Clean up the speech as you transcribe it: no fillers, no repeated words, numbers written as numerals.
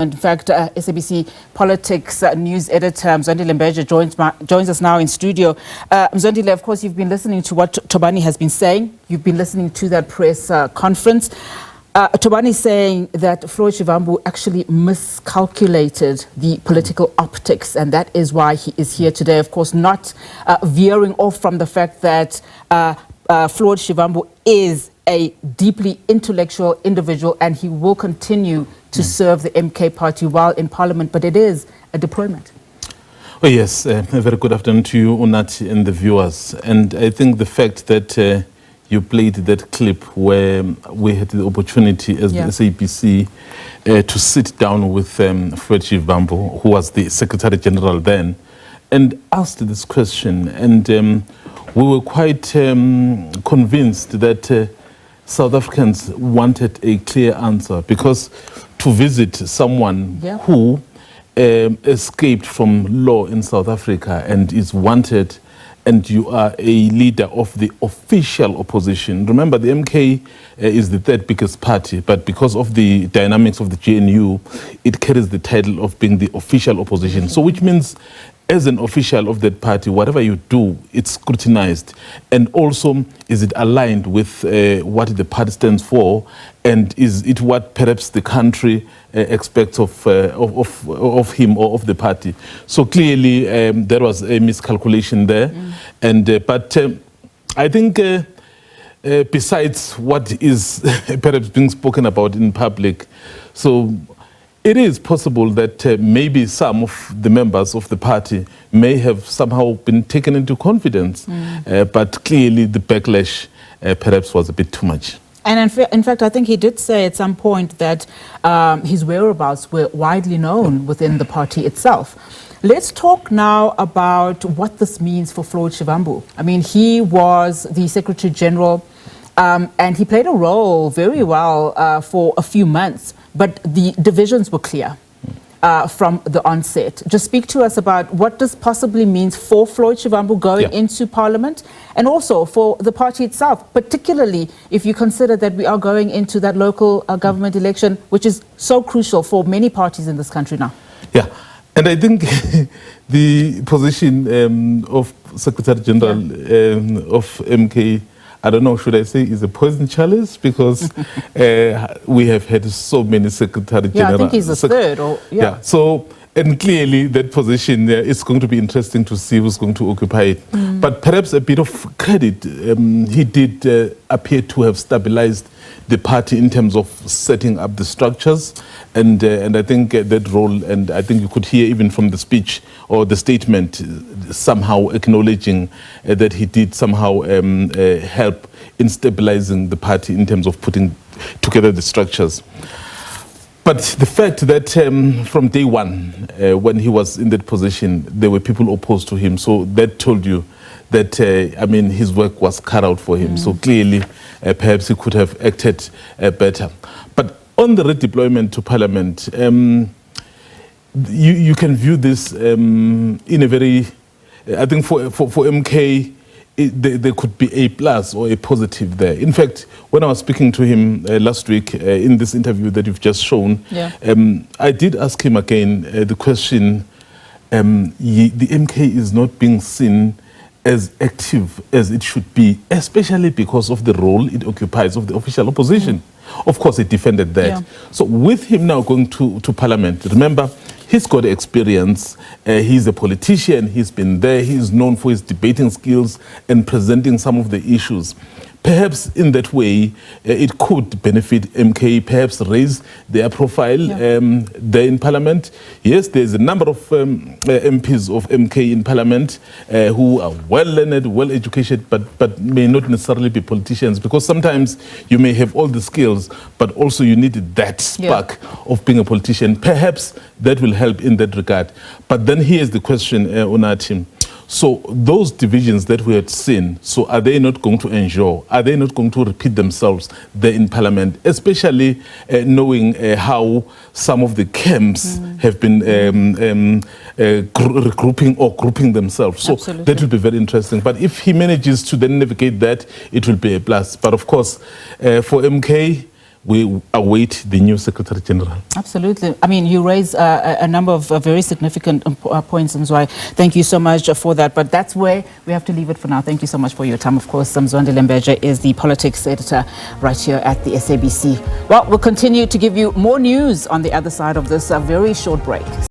In fact, SABC politics news editor Mzwandile Mbeje joins us now in studio. Mzwandile, of course, you've been listening to what Tobani has been saying. You've been listening to that press conference. Tobani is saying that Floyd Shivambu actually miscalculated the political optics, and that is why he is here today. Of course, not veering off from the fact that Floyd Shivambu is a deeply intellectual individual and he will continue to serve the MK party while in parliament, but it is a deployment. Well, yes, a very good afternoon to you, Unati, and the viewers. And I think the fact that you played that clip where we had the opportunity as the SABC to sit down with Floyd Shivambu, who was the Secretary General then, and asked this question. And we were quite convinced that South Africans wanted a clear answer, because to visit someone who escaped from law in South Africa and is wanted, and you are a leader of the official opposition. Remember, the MK is the third biggest party, but because of the dynamics of the GNU, it carries the title of being the official opposition. So which means, as an official of that party, whatever you do, it's scrutinized. And also, is it aligned with what the party stands for? And is it what perhaps the country expects of him or of the party? So clearly, there was a miscalculation there. But I think besides what is perhaps being spoken about in public, so it is possible that maybe some of the members of the party may have somehow been taken into confidence, but clearly the backlash perhaps was a bit too much. And in fact, I think he did say at some point that his whereabouts were widely known within the party itself. Let's talk now about what this means for Floyd Shivambu. I mean, he was the Secretary General and he played a role very well for a few months, but the divisions were clear from the onset. Just speak to us about what this possibly means for Floyd Shivambu going into Parliament, and also for the party itself, particularly if you consider that we are going into that local government election, which is so crucial for many parties in this country now. Yeah, and I think the position of Secretary General of MK, I don't know, should I say, is a poison chalice, because we have had so many Secretary General. I think he's the third. So, and clearly that position, it's going to be interesting to see who's going to occupy it. But perhaps a bit of credit, he did appear to have stabilized the party in terms of setting up the structures, and I think that role, and I think you could hear even from the speech or the statement somehow acknowledging that he did somehow help in stabilizing the party in terms of putting together the structures. But the fact that from day one, when he was in that position, there were people opposed to him, so that told you that, I mean, his work was cut out for him. So clearly, perhaps he could have acted better. But on the redeployment to Parliament, you can view this in a very, I think for MK, there could be a plus or a positive there. In fact, when I was speaking to him last week in this interview that you've just shown, I did ask him again the question, the MK is not being seen as active as it should be, especially because of the role it occupies of the official opposition. Of course, it defended that. So with him now going to Parliament, remember, he's got experience, he's a politician, he's been there, he's known for his debating skills and presenting some of the issues. Perhaps in that way, it could benefit MK, perhaps raise their profile there in Parliament. Yes, there's a number of MPs of MK in Parliament who are well-learned, well-educated, but may not necessarily be politicians, because sometimes you may have all the skills, but also you need that spark of being a politician. Perhaps that will help in that regard. But then here's the question on our team. So those divisions that we had seen, so are they not going to endure? Are they not going to repeat themselves there in Parliament, especially knowing how some of the camps have been regrouping or grouping themselves? So that will be very interesting. But if he manages to then navigate that, it will be a plus. But of course, for MK, we await the new Secretary General. Absolutely. I mean, you raise a number of very significant points, Mzwai. Thank you so much for that. But that's where we have to leave it for now. Thank you so much for your time. Of course, Mzwandile Mbeje is the politics editor right here at the SABC. Well, we'll continue to give you more news on the other side of this very short break.